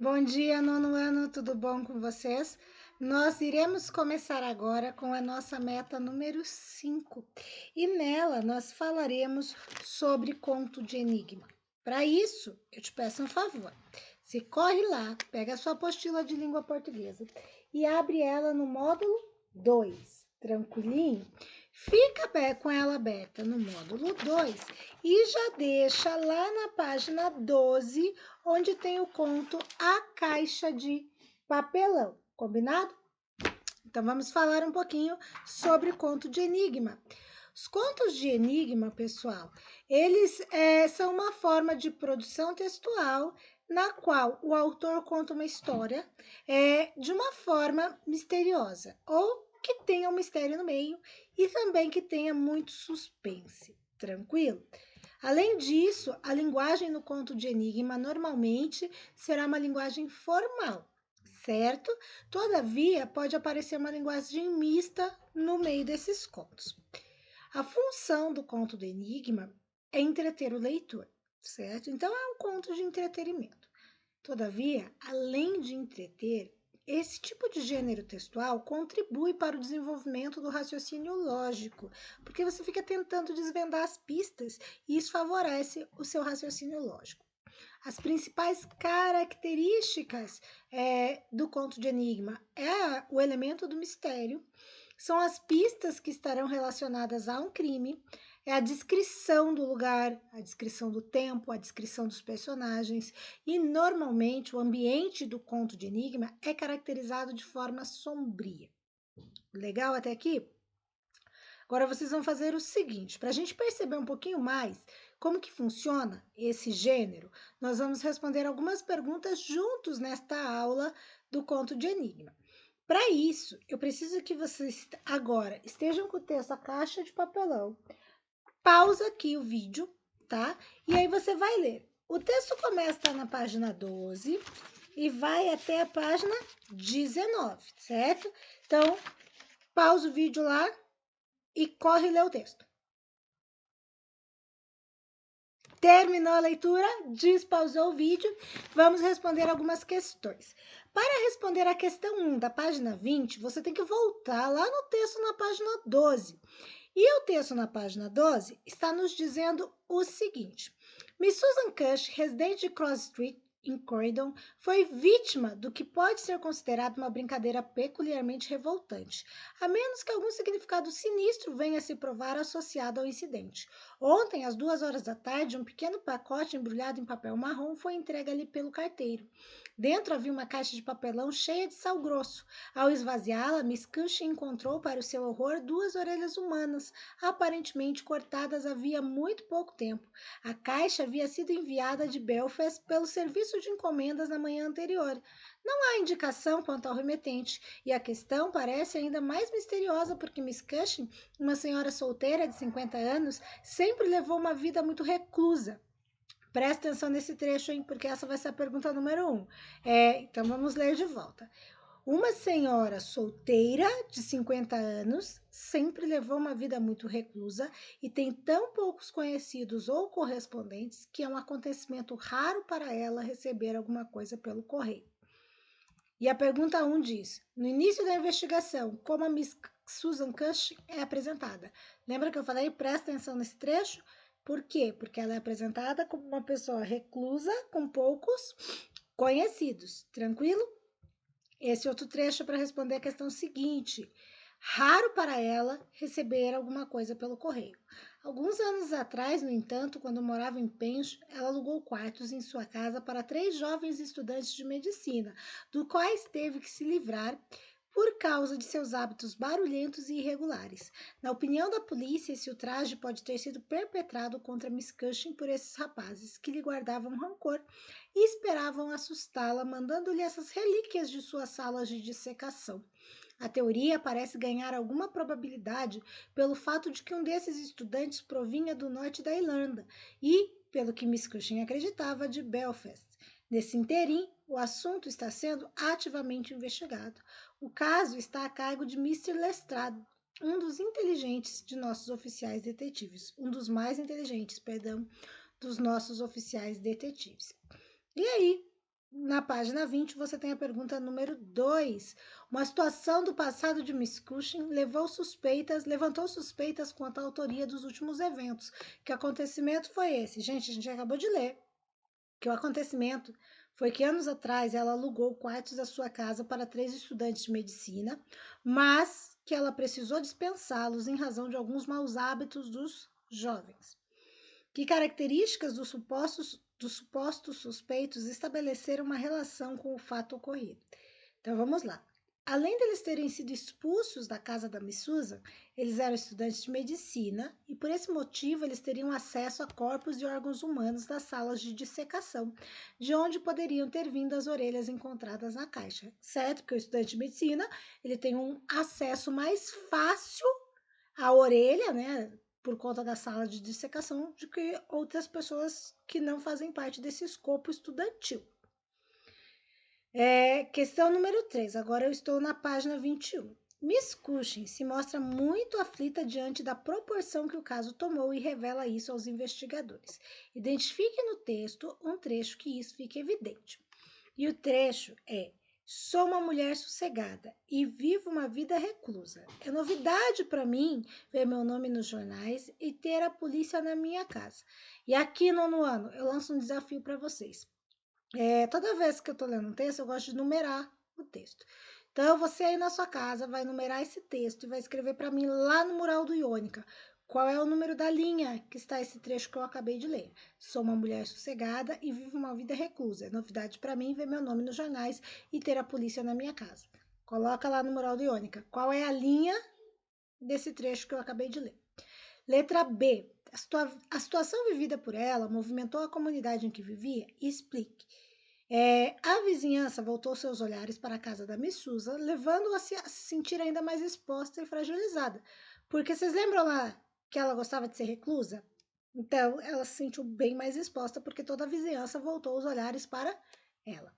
Bom dia, nono ano, tudo bom com vocês? Nós iremos começar agora com a nossa meta número 5 e nela nós falaremos sobre conto de enigma. Para isso, eu te peço um favor. Você corre lá, pega a sua apostila de língua portuguesa e abre ela no módulo 2, tranquilinho? Fica com ela aberta no módulo 2 e já deixa lá na página 12 onde tem o conto A Caixa de Papelão, combinado? Então vamos falar um pouquinho sobre conto de enigma. Os contos de enigma, pessoal, eles são uma forma de produção textual na qual o autor conta uma história de uma forma misteriosa ou que tenha um mistério no meio e também que tenha muito suspense. Tranquilo? Além disso, a linguagem no conto de enigma normalmente será uma linguagem formal, certo? Todavia, pode aparecer uma linguagem mista no meio desses contos. A função do conto do enigma é entreter o leitor, certo? Então, é um conto de entretenimento. Todavia, além de entreter, esse tipo de gênero textual contribui para o desenvolvimento do raciocínio lógico, porque você fica tentando desvendar as pistas e isso favorece o seu raciocínio lógico. As principais características do conto de enigma é o elemento do mistério, são as pistas que estarão relacionadas a um crime, é a descrição do lugar, a descrição do tempo, a descrição dos personagens, e normalmente o ambiente do conto de enigma é caracterizado de forma sombria. Legal até aqui? Agora vocês vão fazer o seguinte, para a gente perceber um pouquinho mais como que funciona esse gênero, nós vamos responder algumas perguntas juntos nesta aula do conto de enigma. Para isso, eu preciso que vocês agora estejam com o texto A Caixa de Papelão. Pausa aqui o vídeo, tá? E aí você vai ler. O texto começa na página 12 e vai até a página 19, certo? Então, pausa o vídeo lá e corre ler o texto. Terminou a leitura? Despausou o vídeo. Vamos responder algumas questões. Para responder a questão 1 da página 20, você tem que voltar lá no texto na página 12. E o texto na página 12 está nos dizendo o seguinte: Miss Susan Cush, residente de Cross Street, em Croydon, foi vítima do que pode ser considerado uma brincadeira peculiarmente revoltante, a menos que algum significado sinistro venha a se provar associado ao incidente. Ontem, às 2 horas da tarde, um pequeno pacote embrulhado em papel marrom foi entregue-lhe pelo carteiro. Dentro havia uma caixa de papelão cheia de sal grosso. Ao esvaziá-la, Miss Cushing encontrou, para o seu horror, 2 orelhas humanas, aparentemente cortadas havia muito pouco tempo. A caixa havia sido enviada de Belfast pelo serviço de encomendas na manhã anterior. Não há indicação quanto ao remetente, e a questão parece ainda mais misteriosa porque Miss Cushing, uma senhora solteira de 50 anos, sempre levou uma vida muito reclusa. Presta atenção nesse trecho, hein, porque essa vai ser a pergunta número 1. Então vamos ler de volta. Uma senhora solteira de 50 anos sempre levou uma vida muito reclusa e tem tão poucos conhecidos ou correspondentes que é um acontecimento raro para ela receber alguma coisa pelo correio. E a pergunta 1 diz: no início da investigação, como a Miss Susan Cush é apresentada? Lembra que eu falei? Presta atenção nesse trecho. Por quê? Porque ela é apresentada como uma pessoa reclusa com poucos conhecidos. Tranquilo? Esse outro trecho é para responder a questão seguinte: raro para ela receber alguma coisa pelo correio. Alguns anos atrás, no entanto, quando morava em Pencho, ela alugou quartos em sua casa para 3 jovens estudantes de medicina, dos quais teve que se livrar por causa de seus hábitos barulhentos e irregulares. Na opinião da polícia, esse ultraje pode ter sido perpetrado contra Miss Cushing por esses rapazes, que lhe guardavam rancor e esperavam assustá-la, mandando-lhe essas relíquias de suas salas de dissecação. A teoria parece ganhar alguma probabilidade pelo fato de que um desses estudantes provinha do norte da Irlanda e, pelo que Miss Cushing acreditava, de Belfast. Nesse interim, o assunto está sendo ativamente investigado. O caso está a cargo de Mr. Lestrade, um dos inteligentes de nossos oficiais detetives, um dos mais inteligentes, perdão, dos nossos oficiais detetives. E aí, Na página 20, você tem a pergunta número 2. Uma situação do passado de Miss Cushing levantou suspeitas quanto à autoria dos últimos eventos. Que acontecimento foi esse? Gente, a gente acabou de ler que o acontecimento foi que anos atrás ela alugou quartos da sua casa para 3 estudantes de medicina, mas que ela precisou dispensá-los em razão de alguns maus hábitos dos jovens. Que características dos supostos suspeitos estabeleceram uma relação com o fato ocorrido? Então vamos lá. Além deles terem sido expulsos da casa da Miss Susan, eles eram estudantes de medicina e por esse motivo eles teriam acesso a corpos e órgãos humanos das salas de dissecação, de onde poderiam ter vindo as orelhas encontradas na caixa, certo? Porque o estudante de medicina ele tem um acesso mais fácil à orelha, né? Por conta da sala de dissecação, de que outras pessoas que não fazem parte desse escopo estudantil. Questão número 3. Agora eu estou na página 21. Miss Cushing se mostra muito aflita diante da proporção que o caso tomou e revela isso aos investigadores. Identifique no texto um trecho que isso fique evidente. E o trecho é: sou uma mulher sossegada e vivo uma vida reclusa. É novidade para mim ver meu nome nos jornais e ter a polícia na minha casa. E aqui, nono ano, eu lanço um desafio para vocês. Toda vez que eu tô lendo um texto, eu gosto de numerar o texto. Então, você aí na sua casa vai numerar esse texto e vai escrever para mim lá no mural do Iônica qual é o número da linha que está esse trecho que eu acabei de ler. Sou uma mulher sossegada e vivo uma vida reclusa. É novidade para mim ver meu nome nos jornais e ter a polícia na minha casa. Coloca lá no mural do Iônica qual é a linha desse trecho que eu acabei de ler. Letra B. A situação vivida por ela movimentou a comunidade em que vivia? Explique. A vizinhança voltou seus olhares para a casa da Miss Susan, levando-a a se sentir ainda mais exposta e fragilizada. Porque vocês lembram lá que ela gostava de ser reclusa? Então, ela se sentiu bem mais exposta porque toda a vizinhança voltou os olhares para ela.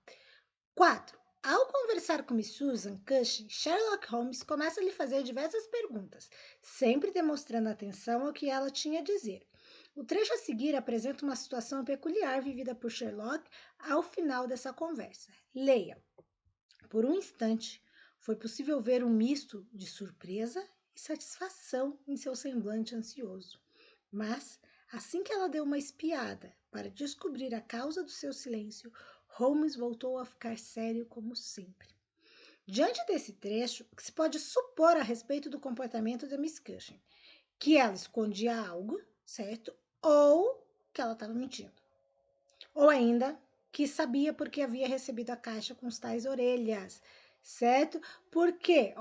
4. Ao conversar com Miss Susan Cushing, Sherlock Holmes começa a lhe fazer diversas perguntas, sempre demonstrando atenção ao que ela tinha a dizer. O trecho a seguir apresenta uma situação peculiar vivida por Sherlock ao final dessa conversa. Leia. Por um instante, foi possível ver um misto de surpresa e satisfação em seu semblante ansioso. Mas, assim que ela deu uma espiada para descobrir a causa do seu silêncio, Holmes voltou a ficar sério como sempre. Diante desse trecho, o que se pode supor a respeito do comportamento da Miss Cushing? Que ela escondia algo, certo? Ou que ela estava mentindo. Ou ainda que sabia porque havia recebido a caixa com os tais orelhas, certo? Por quê?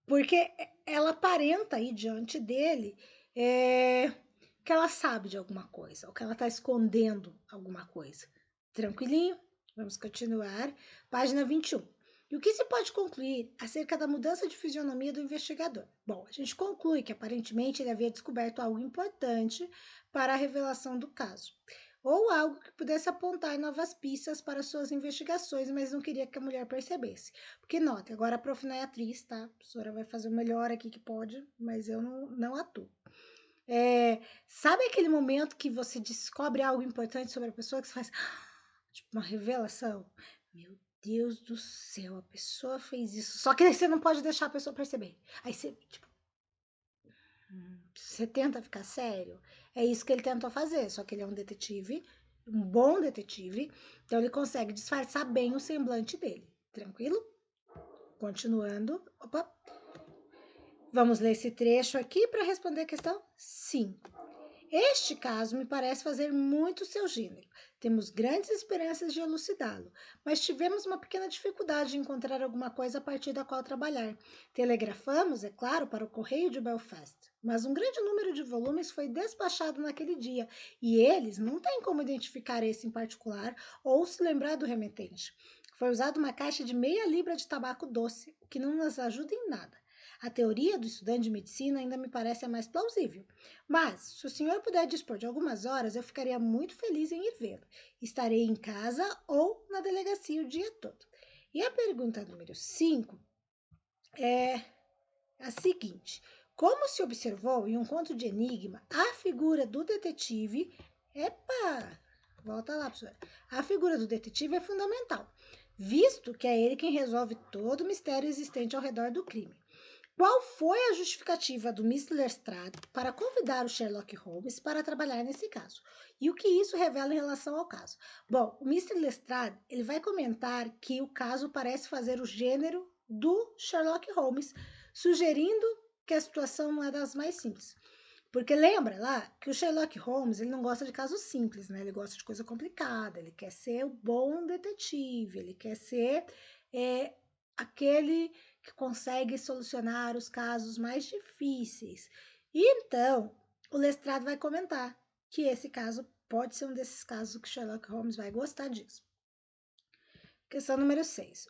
Porque ela aparenta aí diante dele que ela sabe de alguma coisa, ou que ela está escondendo alguma coisa. Tranquilinho? Vamos continuar. Página 21. E o que se pode concluir acerca da mudança de fisionomia do investigador? Bom, a gente conclui que aparentemente ele havia descoberto algo importante para a revelação do caso, ou algo que pudesse apontar novas pistas para suas investigações, mas não queria que a mulher percebesse. Porque, note, agora a prof não é atriz, tá? A professora vai fazer o melhor aqui que pode, mas eu não atuo. Sabe aquele momento que você descobre algo importante sobre a pessoa, que você faz tipo uma revelação? Meu Deus do céu, a pessoa fez isso. Só que aí você não pode deixar a pessoa perceber. Aí você, tipo, você tenta ficar sério. É isso que ele tentou fazer, só que ele é um detetive, um bom detetive, então ele consegue disfarçar bem o semblante dele. Tranquilo? Continuando. Opa. Vamos ler esse trecho aqui para responder a questão 5. Este caso me parece fazer muito seu gênero. Temos grandes esperanças de elucidá-lo, mas tivemos uma pequena dificuldade de encontrar alguma coisa a partir da qual trabalhar. Telegrafamos, é claro, para o Correio de Belfast, mas um grande número de volumes foi despachado naquele dia e eles não têm como identificar esse em particular ou se lembrar do remetente. Foi usada uma caixa de meia libra de tabaco doce, o que não nos ajuda em nada. A teoria do estudante de medicina ainda me parece a mais plausível. Mas, se o senhor puder dispor de algumas horas, eu ficaria muito feliz em ir vê-lo. Estarei em casa ou na delegacia o dia todo. E a pergunta número 5 é a seguinte: como se observou em um conto de enigma, a figura do detetive. Epa! Volta lá, professora. A figura do detetive é fundamental, visto que é ele quem resolve todo o mistério existente ao redor do crime. Qual foi a justificativa do Mr. Lestrade para convidar o Sherlock Holmes para trabalhar nesse caso? E o que isso revela em relação ao caso? Bom, o Mr. Lestrade ele vai comentar que o caso parece fazer o gênero do Sherlock Holmes, sugerindo que a situação não é das mais simples. Porque lembra lá que o Sherlock Holmes ele não gosta de casos simples, né? Ele gosta de coisa complicada, ele quer ser o bom detetive, ele quer ser aquele que consegue solucionar os casos mais difíceis. E então, o Lestrade vai comentar que esse caso pode ser um desses casos que Sherlock Holmes vai gostar disso. Questão número 6.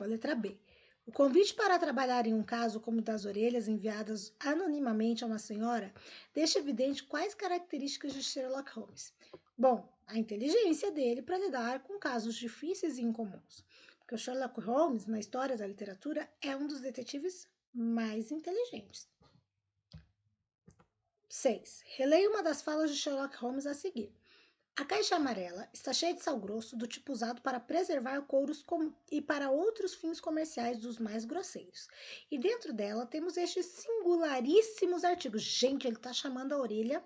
Letra B. O convite para trabalhar em um caso como o das orelhas enviadas anonimamente a uma senhora deixa evidente quais características de Sherlock Holmes. Bom, a inteligência dele para lidar com casos difíceis e incomuns. Porque o Sherlock Holmes, na história da literatura, é um dos detetives mais inteligentes. 6. Releia uma das falas de Sherlock Holmes a seguir. A caixa amarela está cheia de sal grosso do tipo usado para preservar couros e para outros fins comerciais dos mais grosseiros. E dentro dela temos estes singularíssimos artigos. Gente, ele está chamando a orelha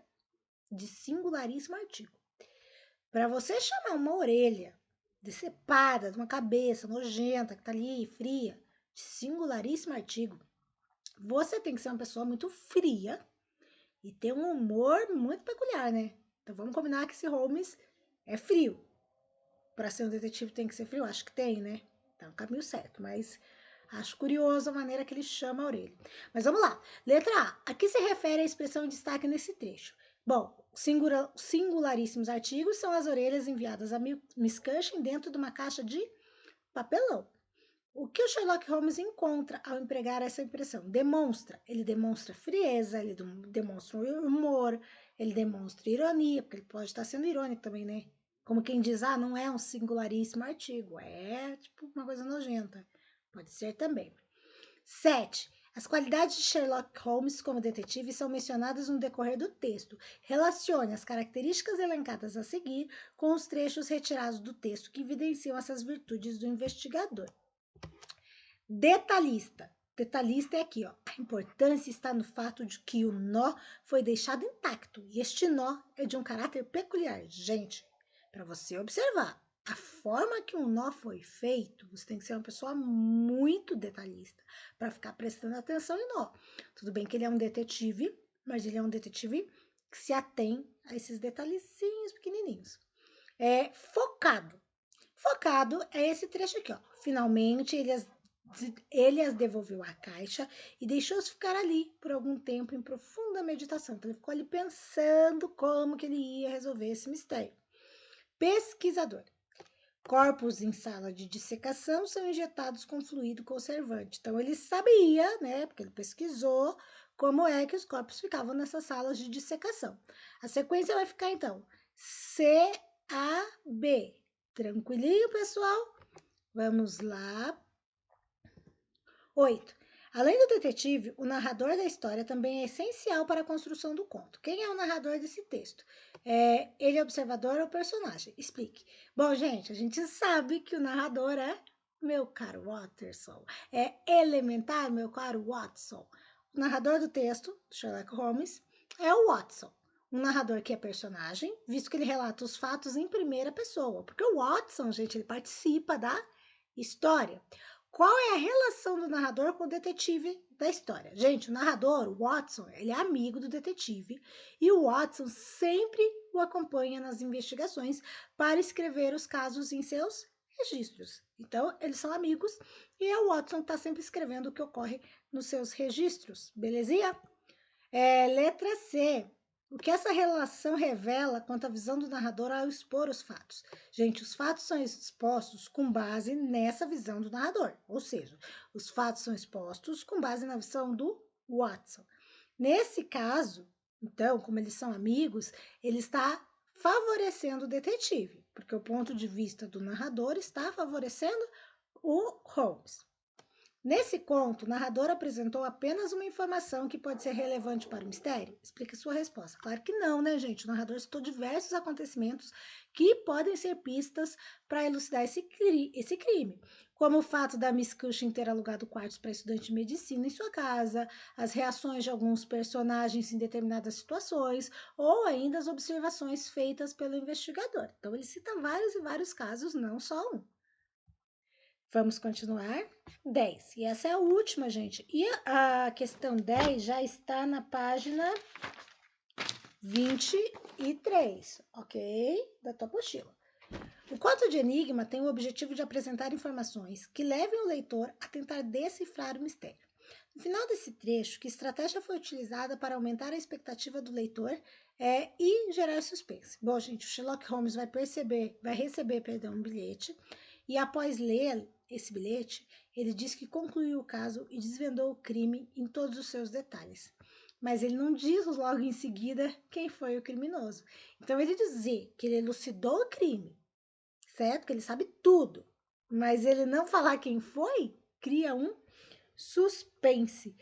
de singularíssimo artigo. Para você chamar uma orelha decepada, de uma cabeça nojenta que está ali, fria, de singularíssimo artigo, você tem que ser uma pessoa muito fria e ter um humor muito peculiar, né? Então vamos combinar que esse Holmes é frio. Para ser um detetive tem que ser frio? Acho que tem, né? Tá no caminho certo, mas acho curioso a maneira que ele chama a orelha. Mas vamos lá. Letra A. A que se refere a expressão em destaque nesse trecho? Bom, singularíssimos artigos são as orelhas enviadas a Miss Cushing dentro de uma caixa de papelão. O que o Sherlock Holmes encontra ao empregar essa impressão? Ele demonstra frieza, ele demonstra humor, ele demonstra ironia, porque ele pode estar sendo irônico também, né? Como quem diz, não é um singularíssimo artigo, é tipo uma coisa nojenta. Pode ser também. 7. As qualidades de Sherlock Holmes como detetive são mencionadas no decorrer do texto. Relacione as características elencadas a seguir com os trechos retirados do texto que evidenciam essas virtudes do investigador. Detalhista. Detalhista é aqui, ó. A importância está no fato de que o nó foi deixado intacto e este nó é de um caráter peculiar. Gente, para você observar a forma que um nó foi feito, você tem que ser uma pessoa muito detalhista para ficar prestando atenção em nó. Tudo bem que ele é um detetive, mas ele é um detetive que se atém a esses detalhezinhos pequenininhos. Focado. Focado é esse trecho aqui, ó. Finalmente, ele as devolveu à caixa e deixou-os ficar ali por algum tempo em profunda meditação. Então, ele ficou ali pensando como que ele ia resolver esse mistério. Pesquisador. Corpos em sala de dissecação são injetados com fluido conservante. Então, ele sabia, né, porque ele pesquisou como é que os corpos ficavam nessas salas de dissecação. A sequência vai ficar, então, C-A-B. Tranquilinho, pessoal? Vamos lá. 8. Além do detetive, o narrador da história também é essencial para a construção do conto. Quem é o narrador desse texto? Ele é observador ou personagem? Explique. Bom, gente, a gente sabe que o narrador é meu caro Watson. É elementar, meu caro Watson. O narrador do texto, Sherlock Holmes, é o Watson. Um narrador que é personagem, visto que ele relata os fatos em primeira pessoa. Porque o Watson, gente, ele participa da história. Qual é a relação do narrador com o detetive da história? Gente, o narrador, o Watson, ele é amigo do detetive e o Watson sempre o acompanha nas investigações para escrever os casos em seus registros. Então, eles são amigos e é o Watson que está sempre escrevendo o que ocorre nos seus registros, belezinha? Letra C. O que essa relação revela quanto à visão do narrador ao expor os fatos? Gente, os fatos são expostos com base nessa visão do narrador, ou seja, os fatos são expostos com base na visão do Watson. Nesse caso, então, como eles são amigos, ele está favorecendo o detetive, porque o ponto de vista do narrador está favorecendo o Holmes. Nesse conto, o narrador apresentou apenas uma informação que pode ser relevante para o mistério? Explique sua resposta. Claro que não, né, gente? O narrador citou diversos acontecimentos que podem ser pistas para elucidar esse crime, como o fato da Miss Cushing ter alugado quartos para estudante de medicina em sua casa, as reações de alguns personagens em determinadas situações, ou ainda as observações feitas pelo investigador. Então, ele cita vários e vários casos, não só um. Vamos continuar? 10. E essa é a última, gente. E a questão 10 já está na página 23, ok? Da tua apostila. O conto de enigma tem o objetivo de apresentar informações que levem o leitor a tentar decifrar o mistério. No final desse trecho, que estratégia foi utilizada para aumentar a expectativa do leitor e gerar suspense? Bom, gente, o Sherlock Holmes vai receber um bilhete e após ler esse bilhete, ele diz que concluiu o caso e desvendou o crime em todos os seus detalhes. Mas ele não diz logo em seguida quem foi o criminoso. Então, ele dizer que ele elucidou o crime, certo? Que ele sabe tudo, mas ele não falar quem foi, cria um suspense.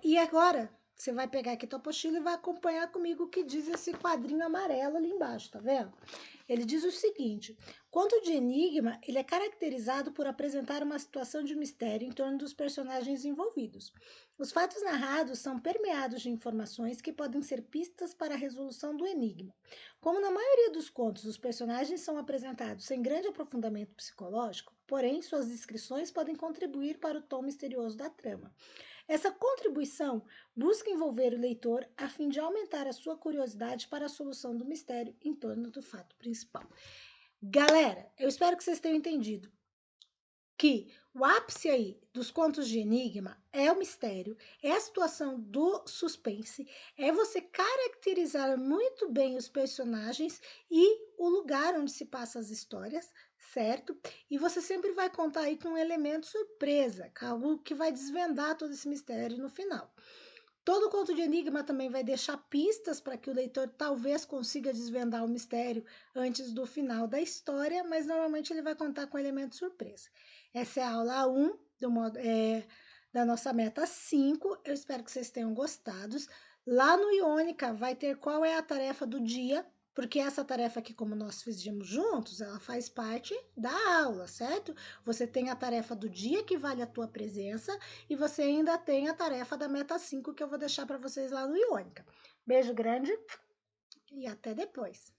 E agora, você vai pegar aqui tua apostila e vai acompanhar comigo o que diz esse quadrinho amarelo ali embaixo, tá vendo? Ele diz o seguinte: conto de enigma, ele é caracterizado por apresentar uma situação de mistério em torno dos personagens envolvidos. Os fatos narrados são permeados de informações que podem ser pistas para a resolução do enigma. Como na maioria dos contos, os personagens são apresentados sem grande aprofundamento psicológico, porém suas descrições podem contribuir para o tom misterioso da trama. Essa contribuição busca envolver o leitor a fim de aumentar a sua curiosidade para a solução do mistério em torno do fato principal. Galera, eu espero que vocês tenham entendido que o ápice aí dos contos de enigma é o mistério, é a situação do suspense, é você caracterizar muito bem os personagens e o lugar onde se passam as histórias, certo? E você sempre vai contar aí com um elemento surpresa, algo que vai desvendar todo esse mistério no final. Todo conto de enigma também vai deixar pistas para que o leitor talvez consiga desvendar o mistério antes do final da história, mas normalmente ele vai contar com elemento surpresa. Essa é a aula 1 da nossa meta 5. Eu espero que vocês tenham gostado. Lá no Iônica vai ter qual é a tarefa do dia, porque essa tarefa aqui, como nós fizemos juntos, ela faz parte da aula, certo? Você tem a tarefa do dia, que vale a tua presença, e você ainda tem a tarefa da meta 5, que eu vou deixar para vocês lá no Iônica. Beijo grande e até depois.